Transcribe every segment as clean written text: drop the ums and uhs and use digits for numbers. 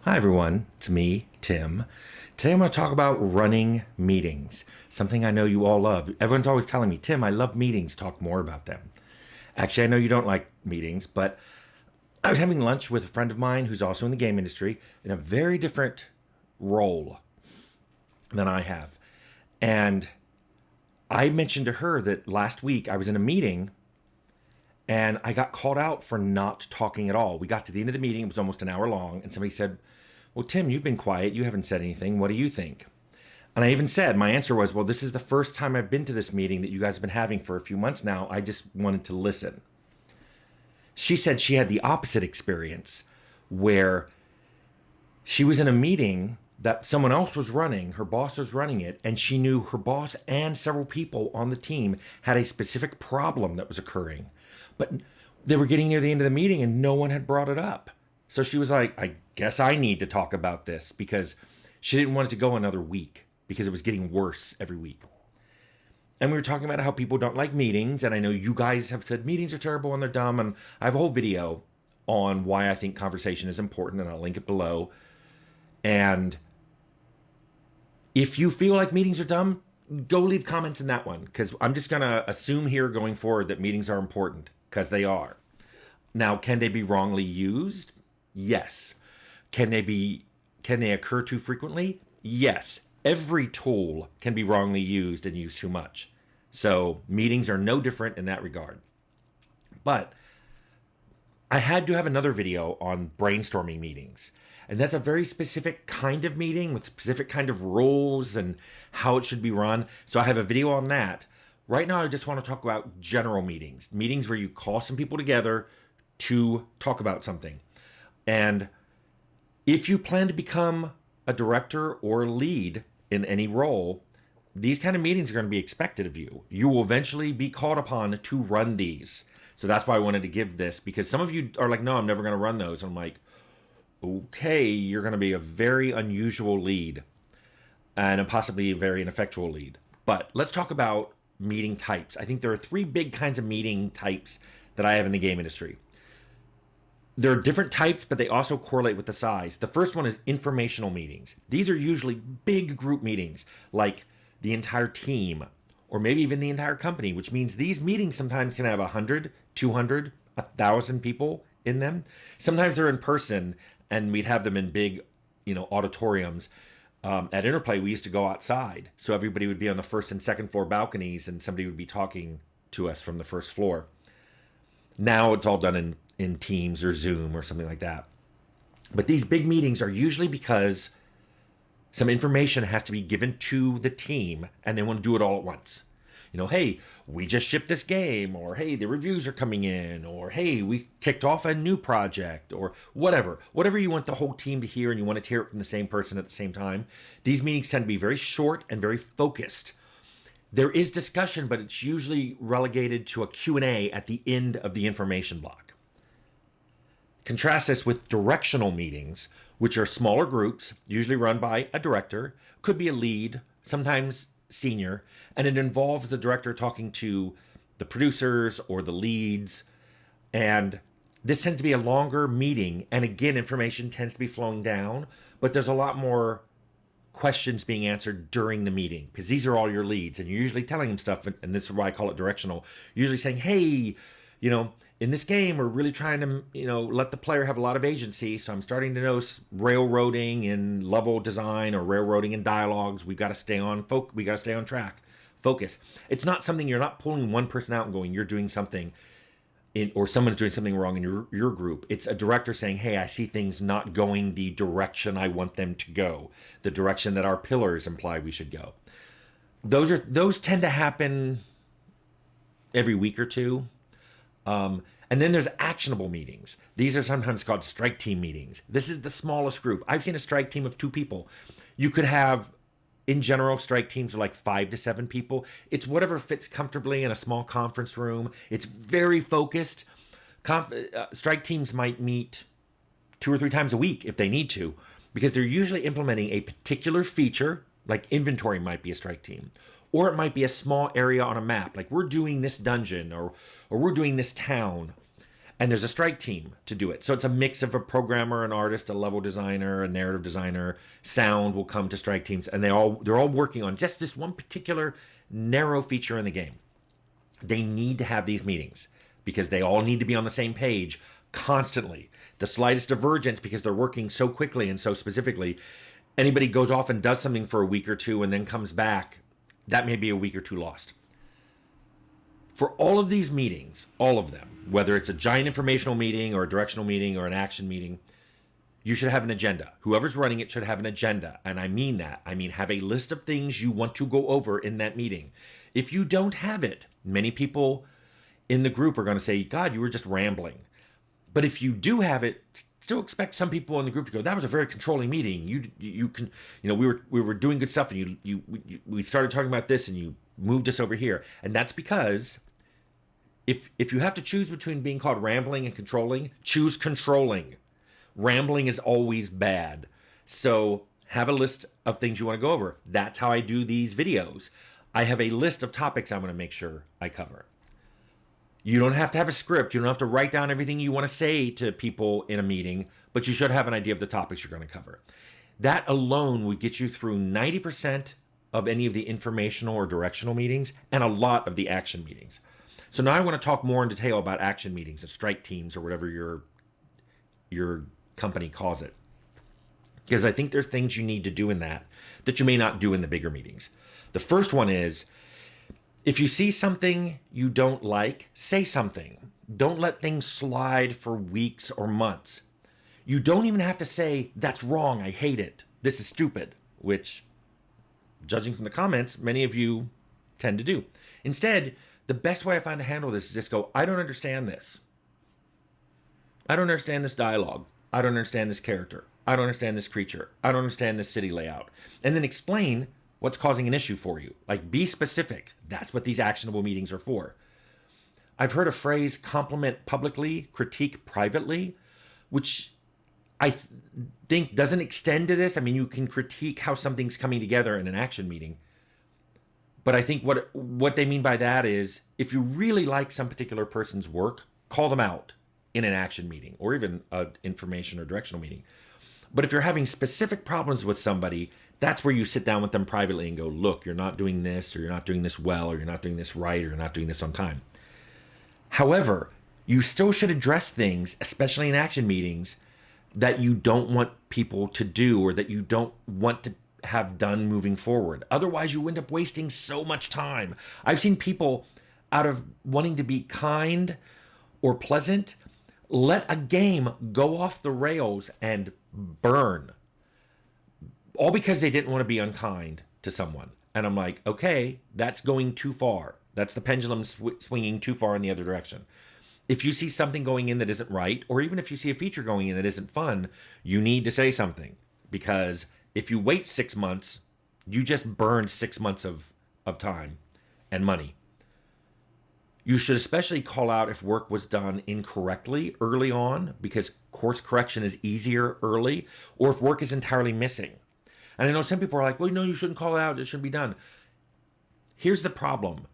Hi everyone, it's me, Tim. Today I'm going to talk about running meetings, something I know you all love. Everyone's always telling me, Tim, I love meetings, talk more about them. Actually, I know you don't like meetings, but I was having lunch with a friend of mine who's also in the game industry in a very different role than I have. And I mentioned to her that last week I was in a meeting and I got called out for not talking at all. We got to the end of the meeting, it was almost an hour long, and somebody said, well, Tim, you've been quiet. You haven't said anything. What do you think? And I even said, my answer was, well, this is the first time I've been to this meeting that you guys have been having for a few months now. I just wanted to listen. She said she had the opposite experience where she was in a meeting that someone else was running, her boss was running it, and she knew her boss and several people on the team had a specific problem that was occurring. But they were getting near the end of the meeting and no one had brought it up. So she was like, I guess I need to talk about this, because she didn't want it to go another week because it was getting worse every week. And we were talking about how people don't like meetings. And I know you guys have said meetings are terrible and they're dumb. And I have a whole video on why I think conversation is important, and I'll link it below. And if you feel like meetings are dumb, go leave comments in that one, because I'm just going to assume here going forward that meetings are important, because they are. Now, can they be wrongly used? Yes. Can they occur too frequently? Yes. Every tool can be wrongly used and used too much. So meetings are no different in that regard. But I had to have another video on brainstorming meetings. And that's a very specific kind of meeting with specific kind of rules and how it should be run. So I have a video on that. Right now, I just want to talk about general meetings, meetings where you call some people together to talk about something. And if you plan to become a director or lead in any role, these kind of meetings are going to be expected of you. You will eventually be called upon to run these. So that's why I wanted to give this, because some of you are like, no, I'm never going to run those. I'm like, okay, you're going to be a very unusual lead and possibly a very ineffectual lead. But let's talk about meeting types. I think there are three big kinds of meeting types that I have in the game industry. There are different types, but they also correlate with the size. The first one is informational meetings. These are usually big group meetings, like the entire team, or maybe even the entire company, which means these meetings sometimes can have 100, 200, 1,000 people in them. Sometimes they're in person, and we'd have them in big, auditoriums. At Interplay, we used to go outside, so everybody would be on the first and second floor balconies, and somebody would be talking to us from the first floor. Now it's all done in Teams or Zoom or something like that. But these big meetings are usually because some information has to be given to the team and they want to do it all at once. Hey, we just shipped this game, or hey, the reviews are coming in, or hey, we kicked off a new project, or whatever you want the whole team to hear, and you want to hear it from the same person at the same time. These meetings tend to be very short and very focused. There is discussion, but it's usually relegated to a Q&A at the end of the information block. Contrast this with directional meetings, which are smaller groups, usually run by a director, could be a lead, sometimes senior, and it involves the director talking to the producers or the leads. And this tends to be a longer meeting. And again, information tends to be flowing down, but there's a lot more questions being answered during the meeting, because these are all your leads and you're usually telling them stuff. And this is why I call it directional. You're usually saying, hey, in this game, we're really trying to, let the player have a lot of agency. So I'm starting to notice railroading in level design or railroading in dialogues. We got to stay on track. Focus. It's not something, you're not pulling one person out and going, you're doing something or someone's doing something wrong in your group. It's a director saying, hey, I see things not going the direction I want them to go, the direction that our pillars imply we should go. Those tend to happen every week or two. And then there's actionable meetings. These are sometimes called strike team meetings. This is the smallest group. I've seen a strike team of 2 people. You could have, in general, strike teams are like 5 to 7 people. It's whatever fits comfortably in a small conference room. It's very focused. Strike teams might meet 2 or 3 times a week if they need to, because they're usually implementing a particular feature, like inventory might be a strike team. Or it might be a small area on a map, like we're doing this dungeon or we're doing this town. And there's a strike team to do it. So it's a mix of a programmer, an artist, a level designer, a narrative designer. Sound will come to strike teams, and they're all working on just this one particular narrow feature in the game. They need to have these meetings because they all need to be on the same page constantly. The slightest divergence, because they're working so quickly and so specifically, anybody goes off and does something for a week or two and then comes back, that may be a week or two lost. For all of these meetings, all of them, whether it's a giant informational meeting or a directional meeting or an action meeting, you should have an agenda. Whoever's running it should have an agenda. And I mean that. I mean, have a list of things you want to go over in that meeting. If you don't have it, many people in the group are going to say, God, you were just rambling. But if you do have it, still expect some people in the group to go, that was a very controlling meeting. You can, we were doing good stuff, and we started talking about this, and you moved us over here. And that's because if you have to choose between being called rambling and controlling, choose controlling. Rambling is always bad. So have a list of things you want to go over. That's how I do these videos. I have a list of topics I want to make sure I cover. You don't have to have a script. You don't have to write down everything you want to say to people in a meeting, but you should have an idea of the topics you're going to cover. That alone would get you through 90% of any of the informational or directional meetings and a lot of the action meetings. So now I want to talk more in detail about action meetings and strike teams or whatever your company calls it. Because I think there's things you need to do in that you may not do in the bigger meetings. The first one is, if you see something you don't like, say something. Don't let things slide for weeks or months. You don't even have to say, that's wrong, I hate it, this is stupid, which, judging from the comments, many of you tend to do. Instead, the best way I find to handle this is just go, I don't understand this. I don't understand this dialogue. I don't understand this character. I don't understand this creature. I don't understand this city layout. And then explain what's causing an issue for you. Like, be specific. That's what these actionable meetings are for. I've heard a phrase, compliment publicly, critique privately, which I think doesn't extend to this. I mean, you can critique how something's coming together in an action meeting. But I think what they mean by that is, if you really like some particular person's work, call them out in an action meeting or even an information or directional meeting. But if you're having specific problems with somebody, that's where you sit down with them privately and go, look, you're not doing this, or you're not doing this well, or you're not doing this right, or you're not doing this on time. However, you still should address things, especially in action meetings, that you don't want people to do or that you don't want to have done moving forward. Otherwise, you end up wasting so much time. I've seen people, out of wanting to be kind or pleasant, let a game go off the rails and burn, all because they didn't want to be unkind to someone. And I'm like, okay, that's going too far. That's the pendulum swinging too far in the other direction. If you see something going in that isn't right, or even if you see a feature going in that isn't fun, you need to say something. Because if you wait 6 months, you just burned 6 months of time and money. You should especially call out if work was done incorrectly early on, because course correction is easier early, or if work is entirely missing. And I know some people are like, well, no, you shouldn't call it out. It shouldn't be done. Here's the problem,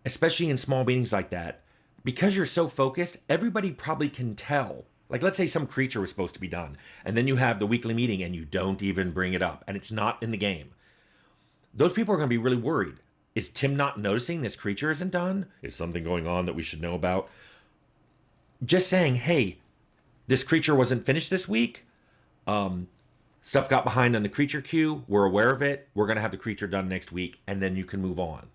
especially in small meetings like that. Because you're so focused, everybody probably can tell. Like, let's say some creature was supposed to be done, and then you have the weekly meeting and you don't even bring it up, and it's not in the game. Those people are going to be really worried. Is Tim not noticing this creature isn't done? Is something going on that we should know about? Just saying, hey, this creature wasn't finished this week. Stuff got behind on the creature queue. We're aware of it. We're going to have the creature done next week, and then you can move on.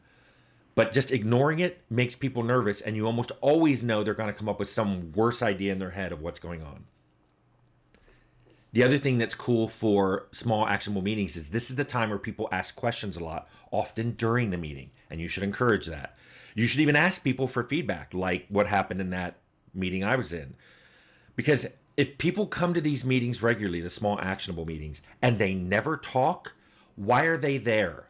But just ignoring it makes people nervous, and you almost always know they're going to come up with some worse idea in their head of what's going on. The other thing that's cool for small actionable meetings is this is the time where people ask questions a lot, often during the meeting, and you should encourage that. You should even ask people for feedback, like what happened in that meeting I was in. Because if people come to these meetings regularly, the small actionable meetings, and they never talk, why are they there?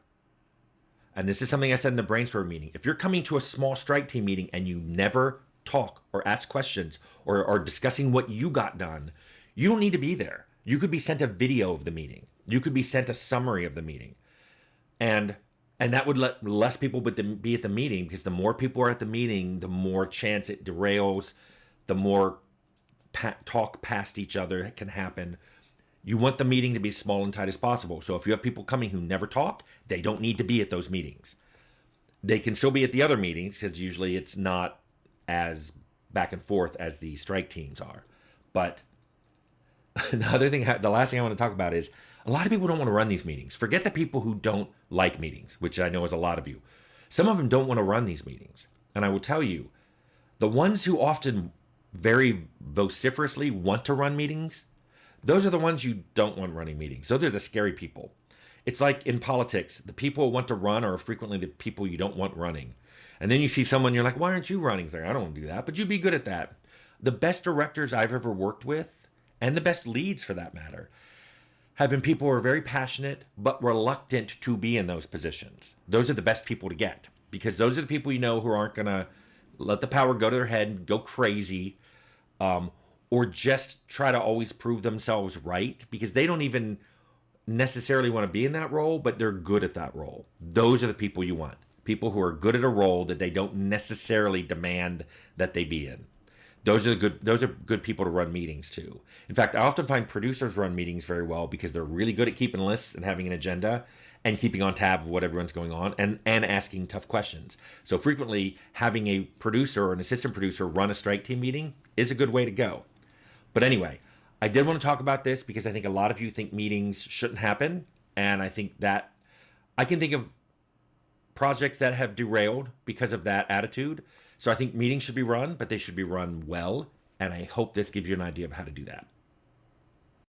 And this is something I said in the brainstorm meeting. If you're coming to a small strike team meeting and you never talk or ask questions or are discussing what you got done, you don't need to be there. You could be sent a video of the meeting. You could be sent a summary of the meeting. And that would let less people be at the meeting, because the more people are at the meeting, the more chance it derails, the more talk past each other can happen. You want the meeting to be small and tight as possible. So if you have people coming who never talk, they don't need to be at those meetings. They can still be at the other meetings because usually it's not as back and forth as the strike teams are. But the last thing I want to talk about is a lot of people don't want to run these meetings. Forget the people who don't like meetings, which I know is a lot of you. Some of them don't want to run these meetings. And I will tell you, the ones who often very vociferously want to run meetings, those are the ones you don't want running meetings. Those are the scary people. It's like in politics, the people who want to run are frequently the people you don't want running. And then you see someone, you're like, why aren't you running? Like, I don't want to do that, but you'd be good at that. The best directors I've ever worked with, and the best leads for that matter, have been people who are very passionate but reluctant to be in those positions. Those are the best people to get because those are the people you know who aren't going to let the power go to their head and go crazy, or just try to always prove themselves right because they don't even necessarily want to be in that role, but they're good at that role. Those are the people you want. People who are good at a role that they don't necessarily demand that they be in. Those are good people to run meetings too. In fact, I often find producers run meetings very well because they're really good at keeping lists and having an agenda and keeping on tab of what everyone's going on and asking tough questions. So frequently having a producer or an assistant producer run a strike team meeting is a good way to go. But anyway, I did want to talk about this because I think a lot of you think meetings shouldn't happen. And I think that I can think of projects that have derailed because of that attitude. So I think meetings should be run, but they should be run well. And I hope this gives you an idea of how to do that.